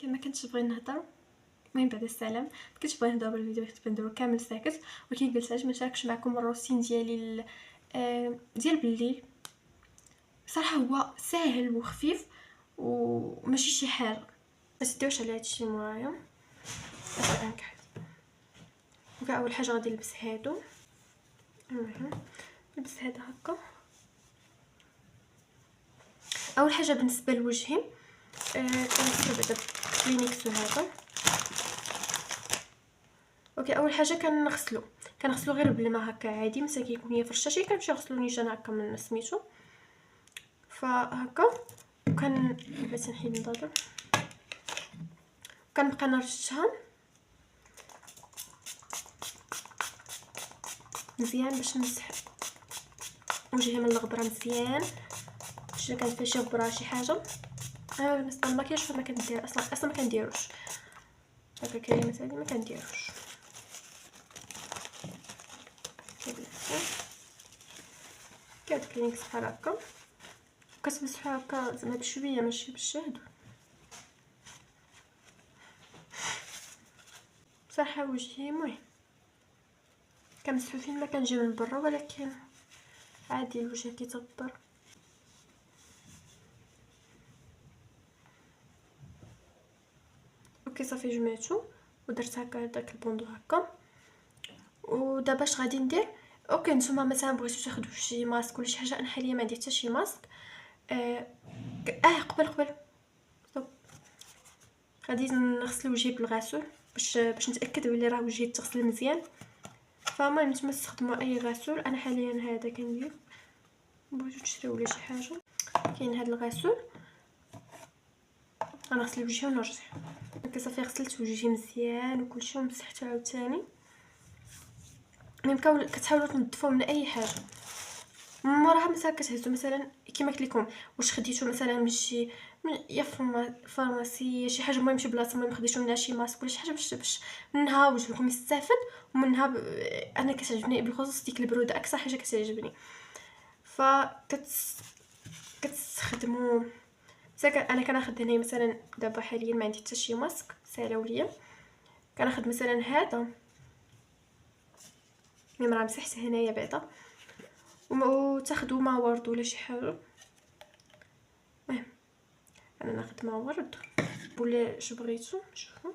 كما كنتش بغي نهضر. المهم بعد السلام كنتش بغي نهضر بالفيديو، حيت بنديرو كامل ساكت، ولكن قلت علاش ما نشاركش معكم الروتين ديالي ديال بالليل. صراحه هو ساهل وخفيف وماشي شي حاجه، ما تديوش على هادشي مورايا. وكاع اول حاجه غادي نلبس هادو، نلبس هذا هكا. اول حاجه بالنسبه لوجهي كنستعمل بعدا كلينيكس وهذا. اوكي، اول حاجه كنغسلو غير بالماء هكا عادي، مثلا كيكون هي فرشاشي كنمشي نغسلو نيشان هكا من سميتو فهكا. وكان بغيت نحيد الضجر، كنبقى نرشها مزيان باش نمسح وجهي من الغبره مزيان، باش كان فيه شي غبره شي حاجه. بالنسبه للمكياج فما كندير اصلا ما كنديروش هكا، كلمات هذه ما كنديروش كاد كلينكس بحال هكا، كتمسحوا هكا زعما بشويه ماشي بالشهد. بصراحه وجهي مهم كنمسحو فين ما كنجي من برا، ولكن عادي الوجه كيتغبر. اوكي صافي جمعتو ودرت هكا داك البوندو هكا. ودابا اش غادي ندير؟ اوكي نتوما مثلا بغيتو تاخذوا شي ماسك ولا شي حاجه، انا حاليا ما عندي حتى شي ماسك. قبل ستوب، غادي نغسل وجهي بالغسول باش نتاكد بلي راه وجهي تغسل مزيان. فما نتوما تستخدموا اي غسول، انا حاليا هذا كندير. بغيتو تشريو ولا شي حاجه كاين هذا الغسول. غنغسل وجهي ونرجع. هكا صافي غسلت وجهي مزيان وكلشي ومسحته عاوتاني. ممكن كتحاولوا تنظفوا من اي حاجه، موراها مثلا كتهزوا مثلا كيما قلت لكم واش خديتو مثلا من شي يا فارماسي شي حاجه، المهم شي بلاصه المهم خديتو منها شي ماسك ولا شي حاجه باش منها وجهكم يستافد، ومنها انا كتعجبني بالخصوص ديك البروده اكثر حاجه كتعجبني. ف كتستخدموا انا كناخذ هنا مثلا دابا حاليا ما عندي حتى شي ماسك سالاو ليا، كناخذ مثلا هذا ملي راه مسحت هنايا بعدا، وتاخذوا ما ورد ولا شي حاجه. المهم انا ناخذ ما ورد ولا اش بغيتو. شوفوا